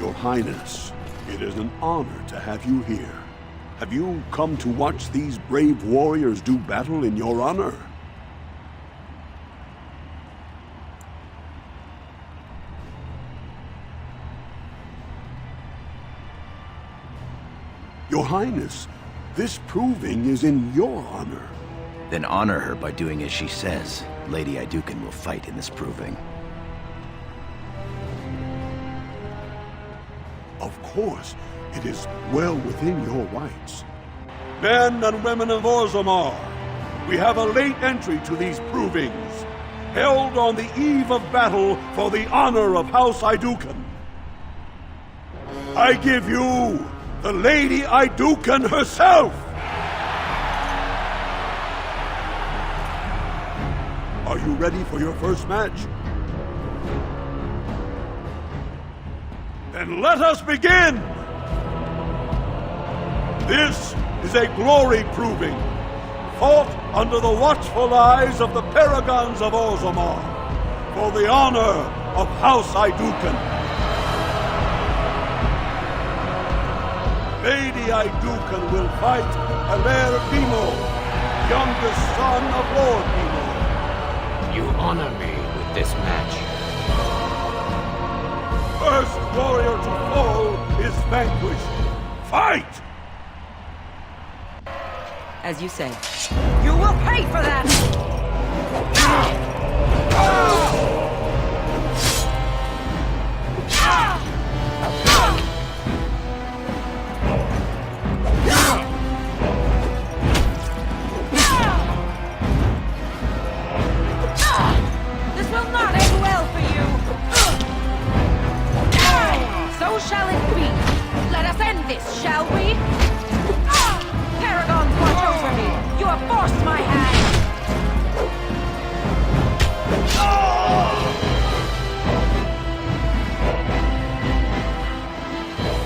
Your Highness, it is an honor to have you here. Have you come to watch these brave warriors do battle in your honor? Your Highness, this proving is in your honor. Then honor her by doing as she says. Lady Iduken will fight in this proving. Of course, it is well within your rights. Men and women of Orzammar, we have a late entry to these provings, held on the eve of battle for the honor of House Iduken. I give you the Lady Iduken herself! Are you ready for your first match? Then let us begin! This is a glory proving, fought under the watchful eyes of the paragons of Orzammar, for the honor of House Iduken. Lady Iduken will fight Alair Bimo, youngest son of Lord Bimo. You honor me with this match. First warrior to fall is vanquished. Fight! As you say. You will pay for that! This will not end well for you! So shall it be. Let us end this, shall we? Paragons watch over me. You have forced my hand.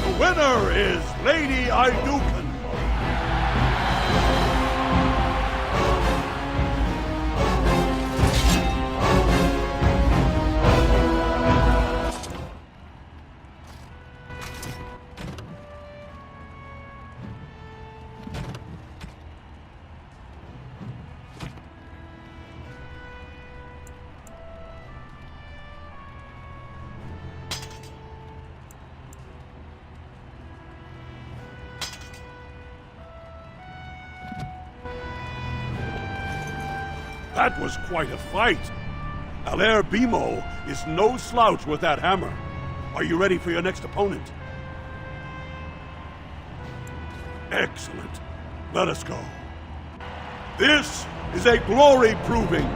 The winner is Lady Iduken. That was quite a fight. Alair Bimo is no slouch with that hammer. Are you ready for your next opponent? Excellent. Let us go. This is a glory proving,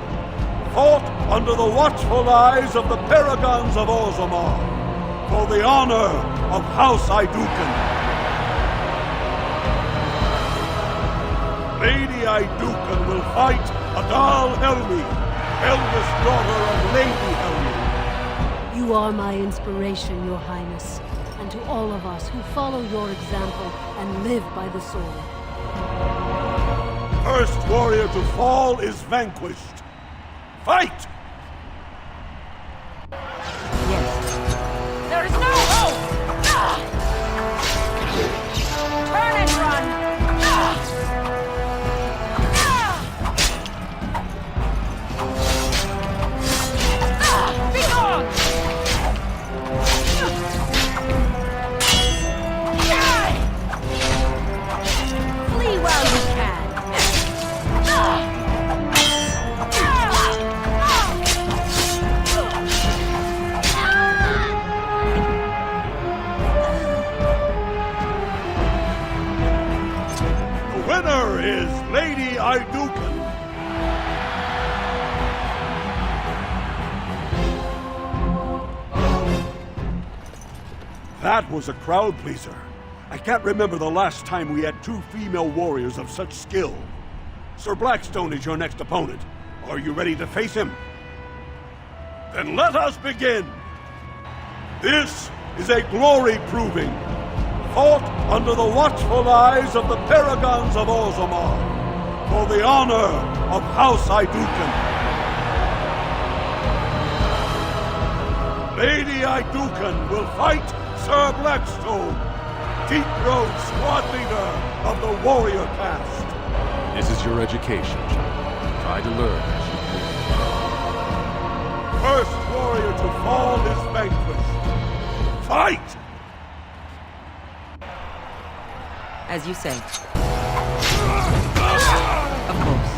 fought under the watchful eyes of the paragons of Orzammar, for the honor of House Iduken. Lady Iduken will fight Adal Helmi, eldest daughter of Lady Helmi. You are my inspiration, Your Highness, and to all of us who follow your example and live by the sword. First warrior to fall is vanquished. Fight! Yes. There is no hope! Turn and run! Be gone! Flee while you can! The winner is Lady Iduken. That was a crowd pleaser. I can't remember the last time we had two female warriors of such skill. Sir Blackstone is your next opponent. Are you ready to face him? Then let us begin! This is a glory proving, fought under the watchful eyes of the paragons of Orzammar, for the honor of House Iduken. Lady Iduken will fight Sir Blackstone, deep-road squad leader of the warrior caste. This is your education, child. Try to learn as you move. First warrior to fall is vanquished. Fight! As you say. Of course.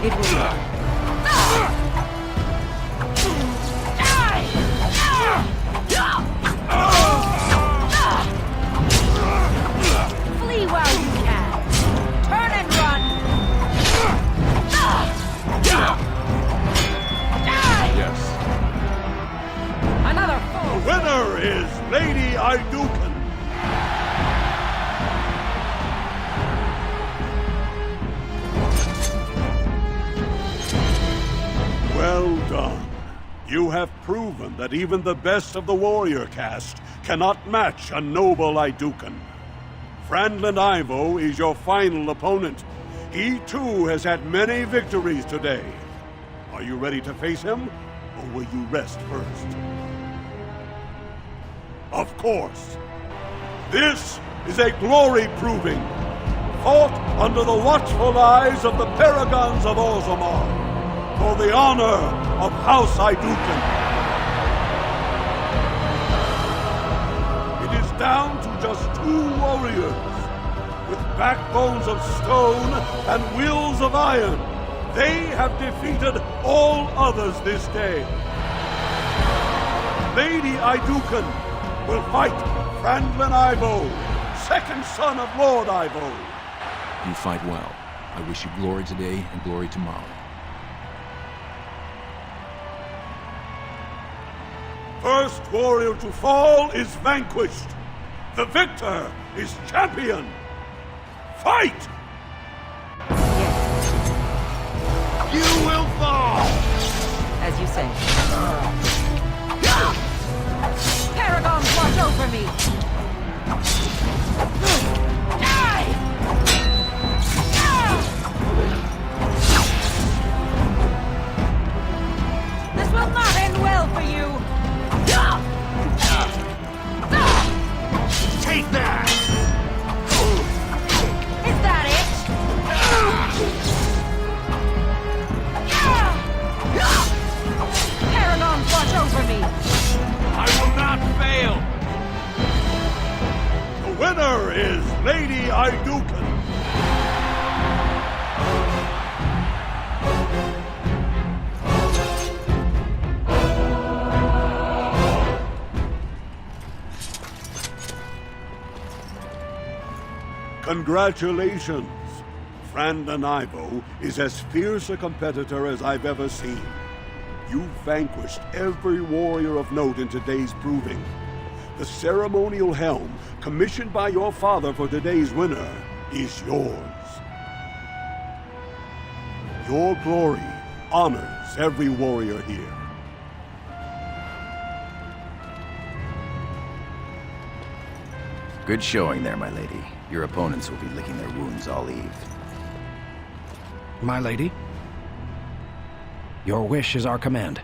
It will be. Flee while you can. Turn and run. Yes. Another The fool. winner is Lady Iduken. Well done. You have proven that even the best of the warrior caste cannot match a noble Iduken. Franklin Ivo is your final opponent. He too has had many victories today. Are you ready to face him, or will you rest first? Of course. This is a glory proving, fought under the watchful eyes of the paragons of Orzammar, for the honor of House Iduken. It is down to just 2 warriors. With backbones of stone and wills of iron, they have defeated all others this day. Lady Iduken will fight Franklin Ivo, second son of Lord Ivo. You fight well. I wish you glory today and glory tomorrow. First warrior to fall is vanquished. The victor is champion. Fight! Yes. You will fall! As you say. Paragons watch over me. Die! This will not end well for you. Take that! Is that it? Paragons watch over me. I will not fail! The winner is Lady Iduken. Congratulations! Franklin Ivo is as fierce a competitor as I've ever seen. You've vanquished every warrior of note in today's proving. The ceremonial helm, commissioned by your father for today's winner, is yours. Your glory honors every warrior here. Good showing there, my lady. Your opponents will be licking their wounds all eve. My lady? Your wish is our command.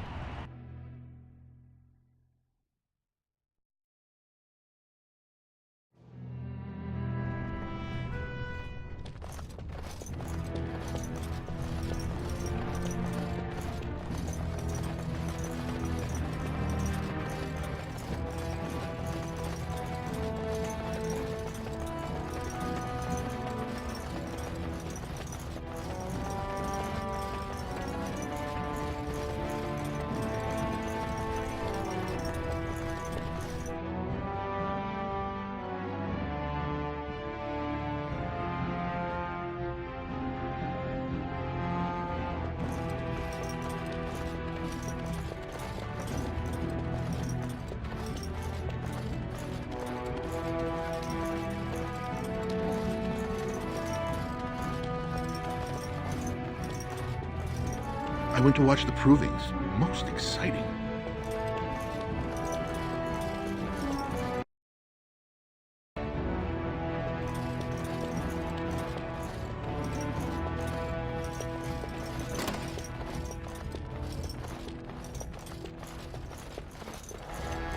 I went to watch the provings. Most exciting.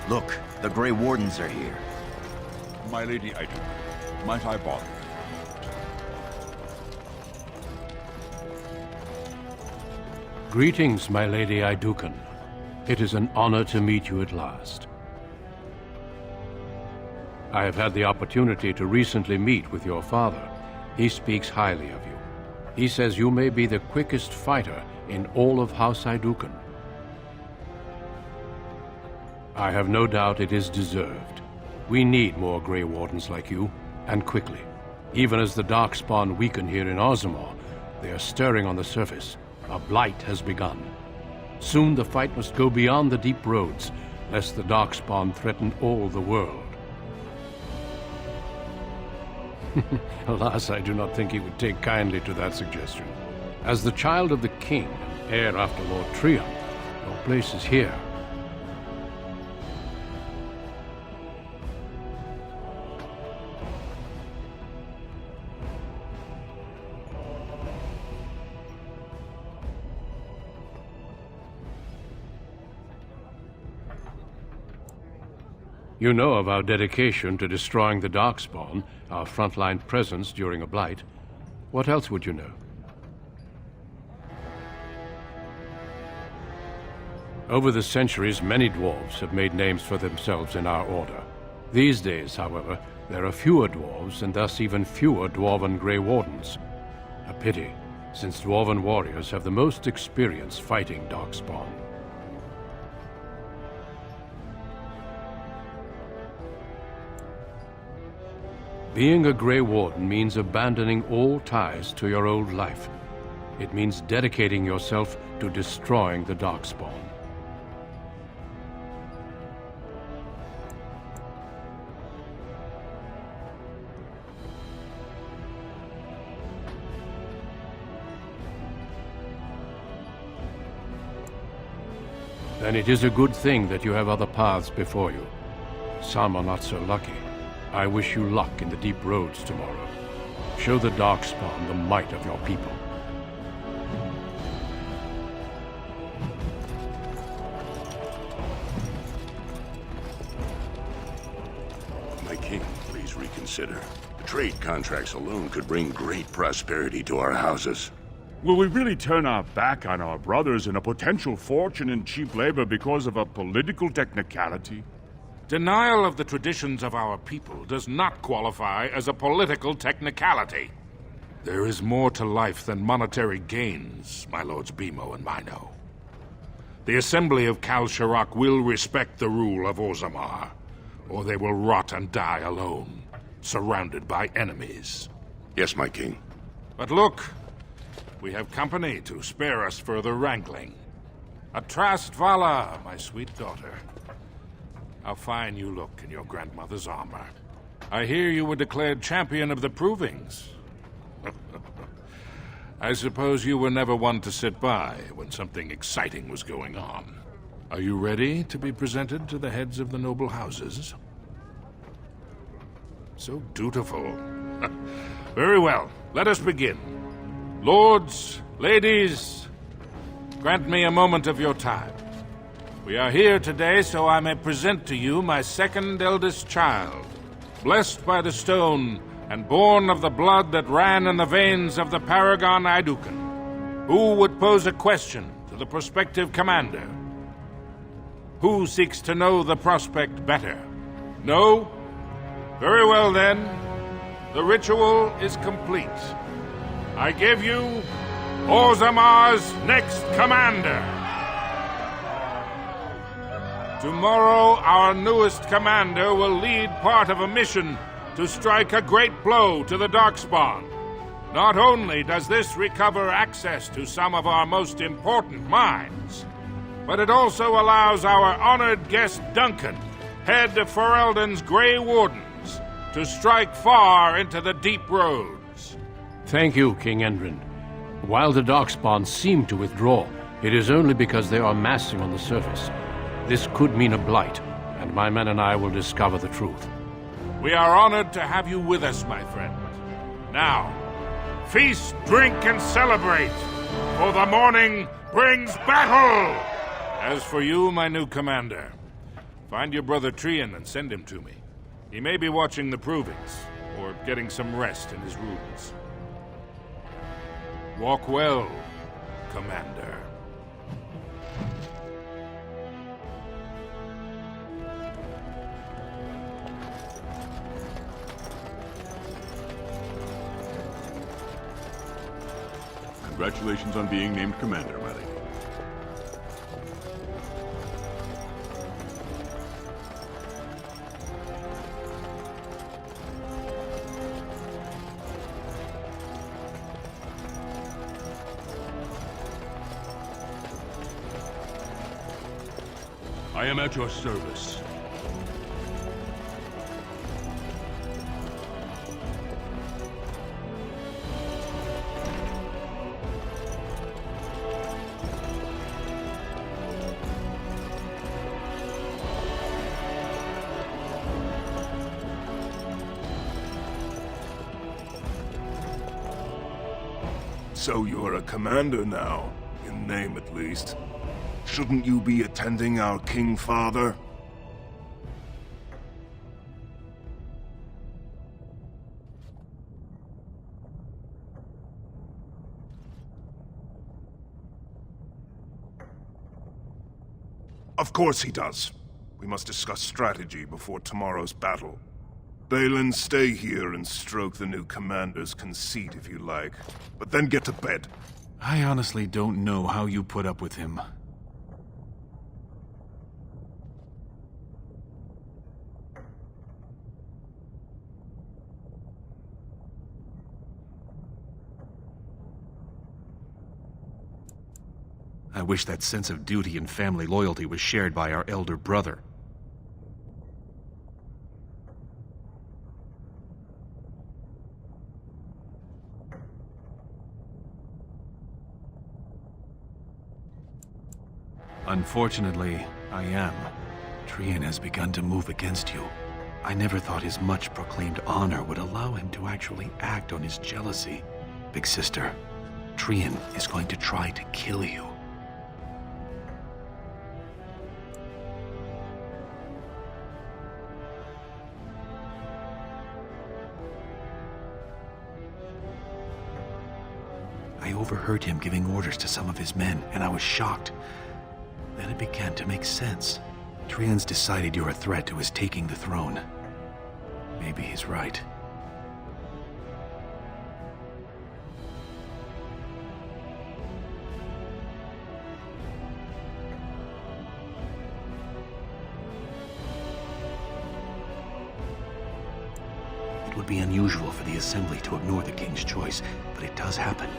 Look, the Grey Wardens are here. My lady Idu, might I bother? Greetings, my lady Iduken. It is an honor to meet you at last. I have had the opportunity to recently meet with your father. He speaks highly of you. He says you may be the quickest fighter in all of House Iduken. I have no doubt it is deserved. We need more Grey Wardens like you, and quickly. Even as the Darkspawn weaken here in Orzammar, they are stirring on the surface. A blight has begun. Soon the fight must go beyond the deep roads, lest the Darkspawn threaten all the world. Alas, I do not think he would take kindly to that suggestion. As the child of the king, and heir after Lord Triumph, your place is here. You know of our dedication to destroying the Darkspawn, our frontline presence during a blight. What else would you know? Over the centuries, many dwarves have made names for themselves in our order. These days, however, there are fewer dwarves and thus even fewer dwarven Grey Wardens. A pity, since dwarven warriors have the most experience fighting Darkspawn. Being a Grey Warden means abandoning all ties to your old life. It means dedicating yourself to destroying the Darkspawn. Then it is a good thing that you have other paths before you. Some are not so lucky. I wish you luck in the deep roads tomorrow. Show the Darkspawn the might of your people. My king, please reconsider. The trade contracts alone could bring great prosperity to our houses. Will we really turn our back on our brothers and a potential fortune in cheap labor because of a political technicality? Denial of the traditions of our people does not qualify as a political technicality. There is more to life than monetary gains, my lords Bimo and Mino. The Assembly of Kal Sharok will respect the rule of Orzammar, or they will rot and die alone, surrounded by enemies. Yes, my king. But look, we have company to spare us further wrangling. Atrast Vala, my sweet daughter. How fine you look in your grandmother's armor. I hear you were declared champion of the provings. I suppose you were never one to sit by when something exciting was going on. Are you ready to be presented to the heads of the noble houses? So dutiful. Very well, let us begin. Lords, ladies, grant me a moment of your time. We are here today so I may present to you my second eldest child, blessed by the stone and born of the blood that ran in the veins of the Paragon Iduken. Who would pose a question to the prospective commander? Who seeks to know the prospect better? No? Very well then. The ritual is complete. I give you Orzammar's next commander. Tomorrow, our newest commander will lead part of a mission to strike a great blow to the Darkspawn. Not only does this recover access to some of our most important mines, but it also allows our honored guest Duncan, head of Ferelden's Grey Wardens, to strike far into the deep roads. Thank you, King Endrin. While the Darkspawn seem to withdraw, it is only because they are massing on the surface. This could mean a blight, and my men and I will discover the truth. We are honored to have you with us, my friend. Now, feast, drink, and celebrate, for the morning brings battle! As for you, my new commander, Find your brother Trian and send him to me. He may be watching the provings, or getting some rest in his rooms. Walk well, Commander. Congratulations on being named commander, my lady. I am at your service. So you're a commander now, in name at least. Shouldn't you be attending our King Father? Of course he does. We must discuss strategy before tomorrow's battle. Balin, stay here and stroke the new commander's conceit if you like, but then get to bed. I honestly don't know how you put up with him. I wish that sense of duty and family loyalty was shared by our elder brother. Unfortunately, I am. Trian has begun to move against you. I never thought his much-proclaimed honor would allow him to actually act on his jealousy. Big sister, Trian is going to try to kill you. I overheard him giving orders to some of his men, and I was shocked. Then it began to make sense. Trian's decided you're a threat to his taking the throne. Maybe he's right. It would be unusual for the Assembly to ignore the King's choice, but it does happen.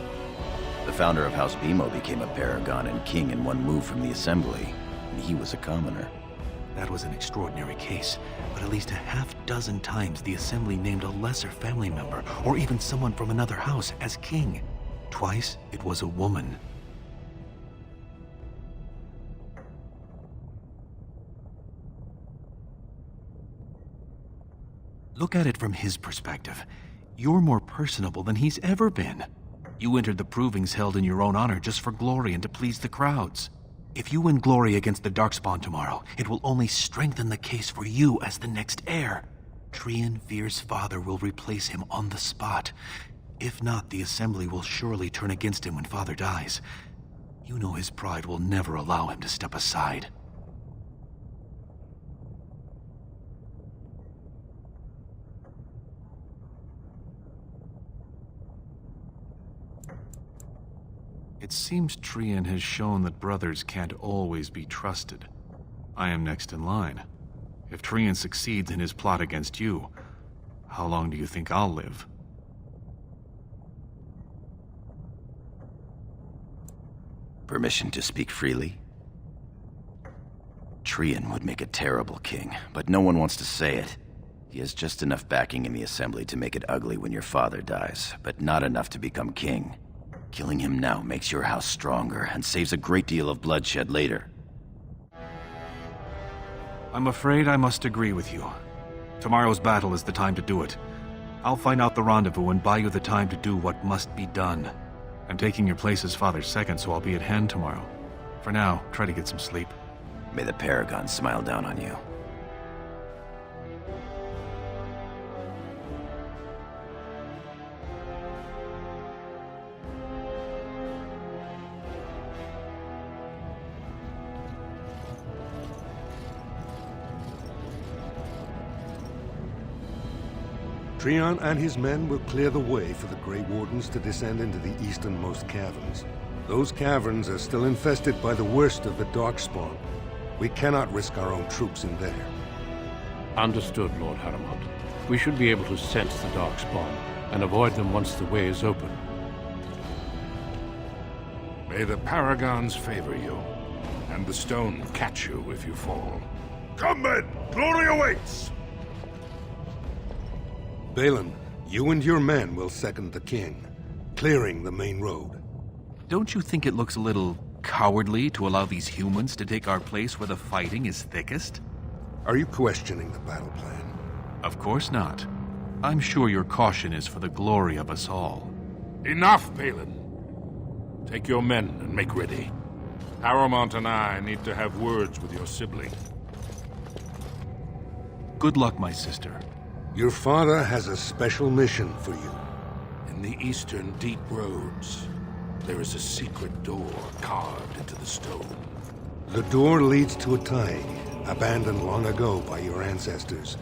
The founder of House Bimo became a paragon and king in one move from the Assembly, and he was a commoner. That was an extraordinary case, but at least a half-dozen times the Assembly named a lesser family member, or even someone from another house, as king. Twice, it was a woman. Look at it from his perspective. You're more personable than he's ever been. You entered the provings held in your own honor just for glory and to please the crowds. If you win glory against the Darkspawn tomorrow, it will only strengthen the case for you as the next heir. Trian Veer's father will replace him on the spot. If not, the Assembly will surely turn against him when father dies. You know his pride will never allow him to step aside. It seems Trian has shown that brothers can't always be trusted. I am next in line. If Trian succeeds in his plot against you, how long do you think I'll live? Permission to speak freely? Trian would make a terrible king, but no one wants to say it. He has just enough backing in the Assembly to make it ugly when your father dies, but not enough to become king. Killing him now makes your house stronger and saves a great deal of bloodshed later. I'm afraid I must agree with you. Tomorrow's battle is the time to do it. I'll find out the rendezvous and buy you the time to do what must be done. I'm taking your place as father's second, so I'll be at hand tomorrow. For now, try to get some sleep. May the Paragon smile down on you. Treon and his men will clear the way for the Grey Wardens to descend into the easternmost caverns. Those caverns are still infested by the worst of the Darkspawn. We cannot risk our own troops in there. Understood, Lord Haramond. We should be able to sense the Darkspawn and avoid them once the way is open. May the Paragons favor you, and the stone catch you if you fall. Come, men! Glory awaits! Balin, you and your men will second the king, clearing the main road. Don't you think it looks a little cowardly to allow these humans to take our place where the fighting is thickest? Are you questioning the battle plan? Of course not. I'm sure your caution is for the glory of us all. Enough, Balin. Take your men and make ready. Haramond and I need to have words with your sibling. Good luck, my sister. Your father has a special mission for you. In the eastern deep roads, there is a secret door carved into the stone. The door leads to a thaig, abandoned long ago by your ancestors.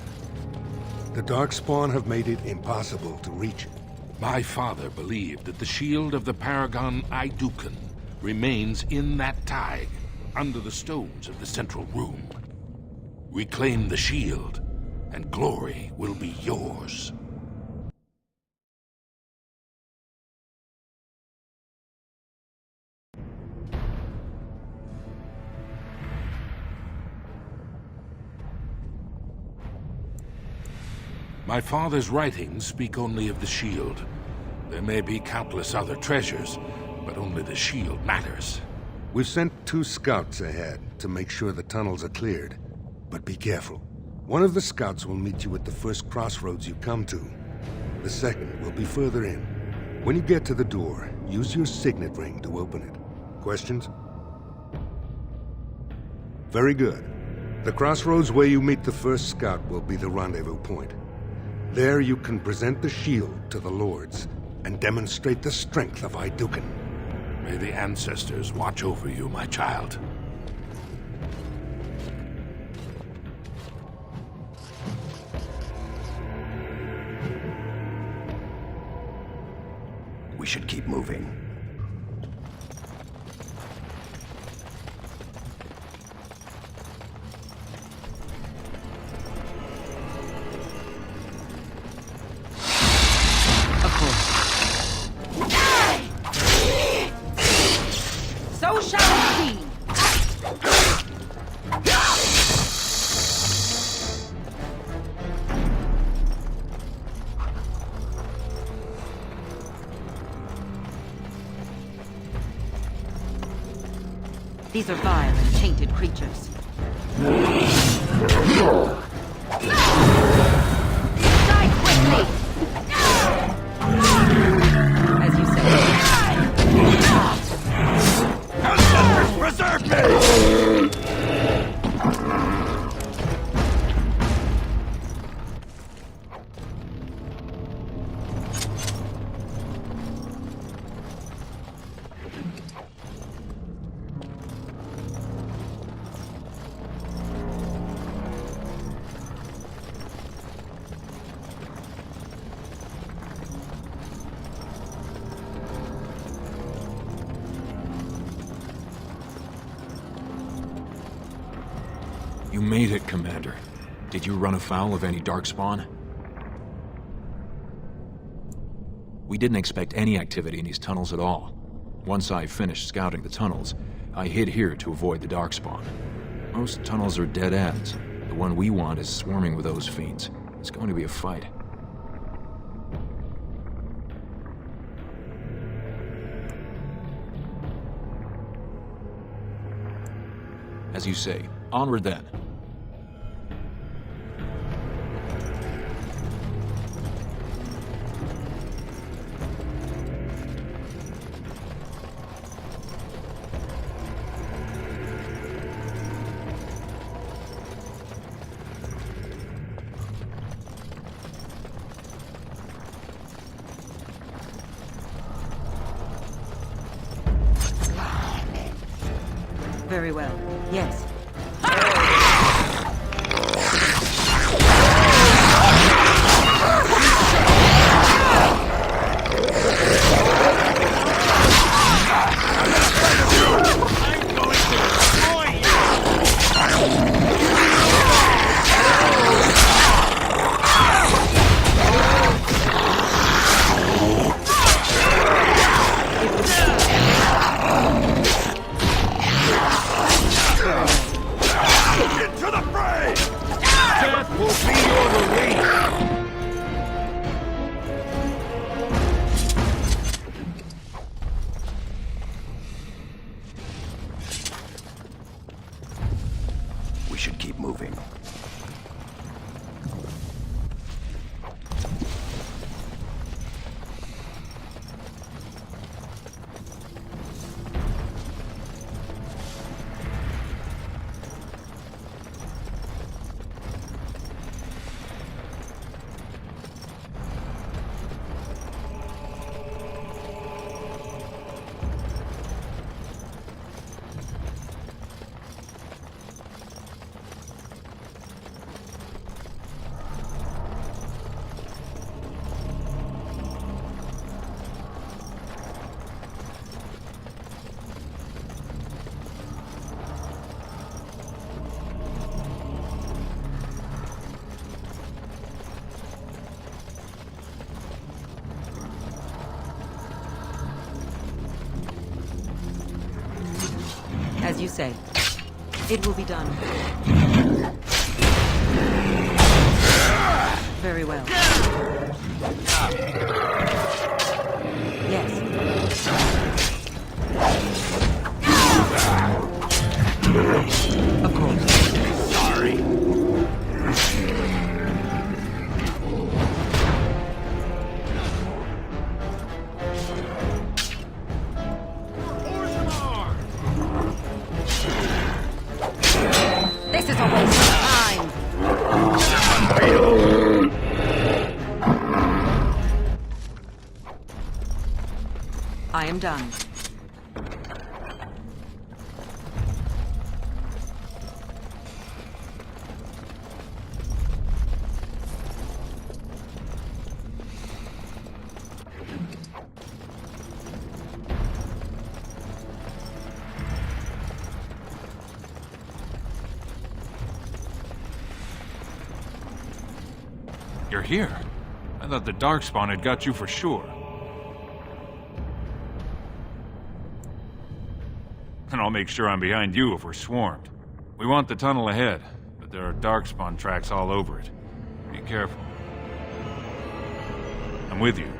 The Darkspawn have made it impossible to reach it. My father believed that the shield of the Paragon Aidukan remains in that thaig, under the stones of the central room. Reclaim the shield, and glory will be yours. My father's writings speak only of the shield. There may be countless other treasures, but only the shield matters. We've sent 2 scouts ahead to make sure the tunnels are cleared. But be careful. One of the scouts will meet you at the first crossroads you come to. The second will be further in. When you get to the door, use your signet ring to open it. Questions? Very good. The crossroads where you meet the first scout will be the rendezvous point. There you can present the shield to the lords and demonstrate the strength of Aidukan. May the ancestors watch over you, my child. We should keep moving. So shall it be. These are vile and tainted creatures. Die quickly! As you say. Preserve me! You made it, Commander. Did you run afoul of any Darkspawn? We didn't expect any activity in these tunnels at all. Once I finished scouting the tunnels, I hid here to avoid the Darkspawn. Most tunnels are dead ends. The one we want is swarming with those fiends. It's going to be a fight. As you say, onward then. Very well. Yes. you say. It will be done. Very well. Yes. Of course. Sorry. This is a waste of time. I am done. You're here. I thought the Darkspawn had got you for sure. And I'll make sure I'm behind you if we're swarmed. We want the tunnel ahead, but there are Darkspawn tracks all over it. Be careful. I'm with you.